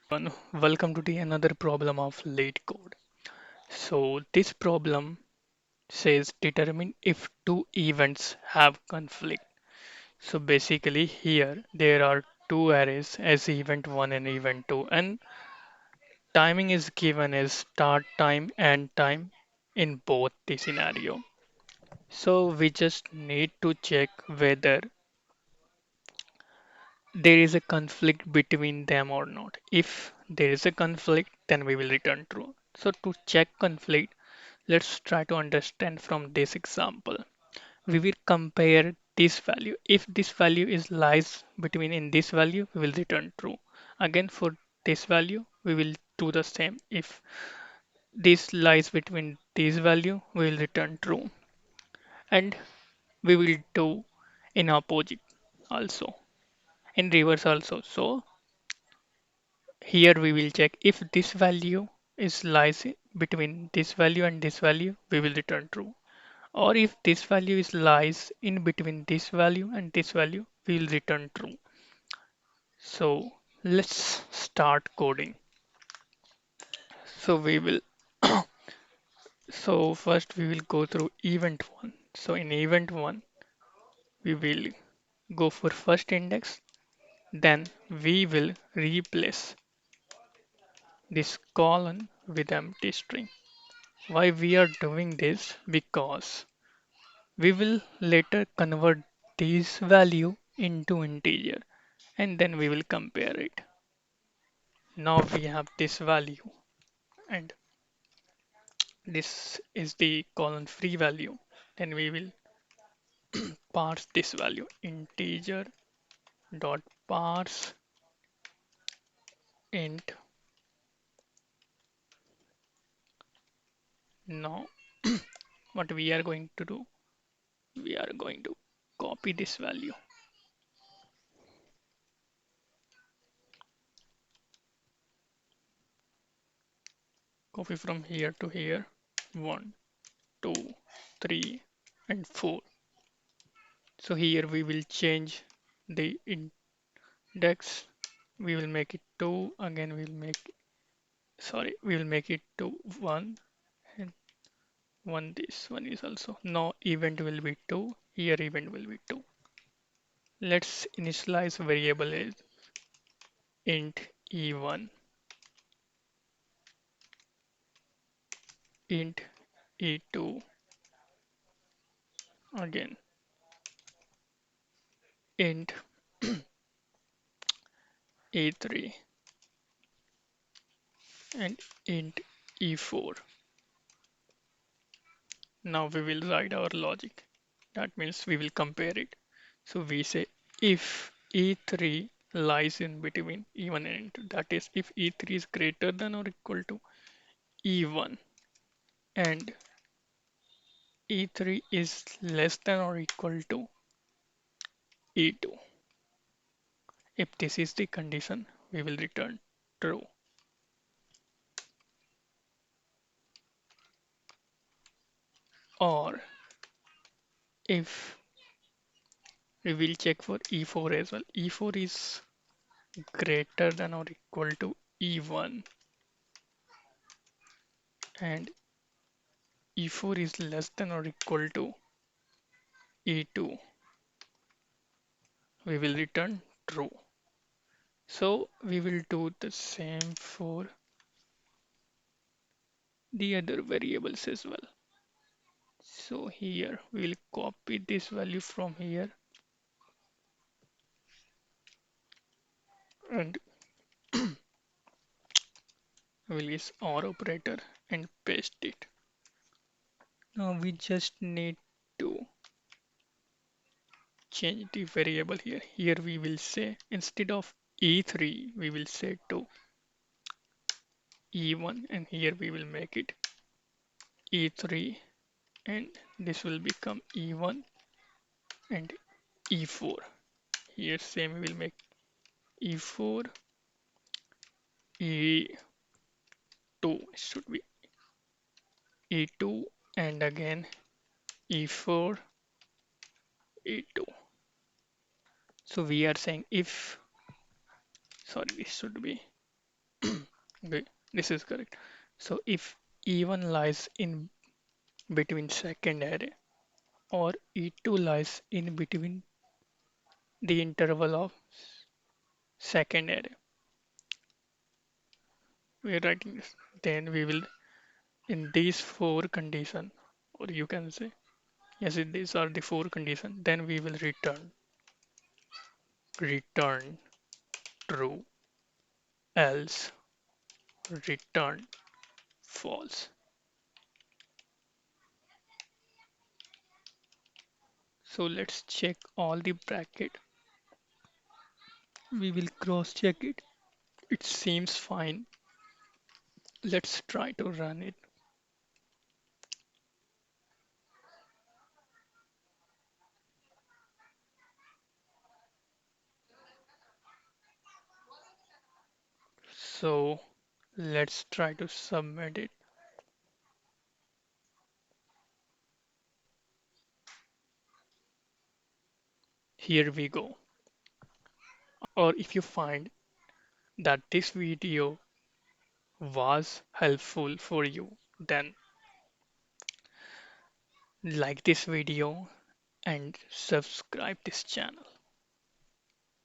Welcome to the another problem of Leetcod. So this problem says determine if two events have conflict. So basically here there are two arrays as event 1 and event 2 and timing is given as start time and time in both the scenario. So we just need to check whether there is a conflict between them or not. If there is a conflict, then we will return true. So to check conflict, let's try to understand from this example. We will compare this value. If this value is lies between in this value, we will return true. Again for this value, we will do the same. If this lies between this value, we will return true. And we will do in opposite also, in reverse also. So here we will check if this value is lies between this value and this value, we will return true. Or if this value is lies in between this value and this value, we will return true. So let's start coding. So we will so first we will go through event one. So in event one, we will go for first index, then we will replace this colon with empty string. Why we are doing this? Because we will later convert this value into integer and then we will compare it. Now we have this value and this is the colon free value. Then we will parse this value integer dot parse int. Now what we are going to do, we are going to copy this value, copy from here to here, 1, 2, 3 and 4. So here we will change the index, we will make it 2, again we will make, sorry, we will make it to 1 and 1, this one is also, no event will be 2, here event will be 2. Let's initialize variable as int e1, int e2, again int e3 and int e4. Now we will write our logic. That means we will compare it. So we say if E3 lies in between E1 and E2, that is if E3 is greater than or equal to E1 and E3 is less than or equal to E2. If this is the condition, we will return true. Or if we will check for E4 as well. E4 is greater than or equal to E1 and E4 is less than or equal to E2, we will return true. So we will do the same for the other variables as well. So here we will copy this value from here and we'll use OR operator and paste it. Now we just need to change the variable here. Here we will say instead of E3, we will say to E1 and here we will make it E3 and this will become E1 and E4. Here same we will make E4, E2 should be E2 and again E4, E2. So we are saying if, sorry, this should be Okay, this is correct. So if E1 lies in between second array or E2 lies in between the interval of second array, we are writing this. Then we will in these four conditions, or you can say yes, these are the four conditions. Then we will return true, else return false. So let's check all the bracket. We will cross check it. It seems fine. Let's try to run it. So let's try to submit it. Here we go. Or if you find that this video was helpful for you, then like this video and subscribe this channel.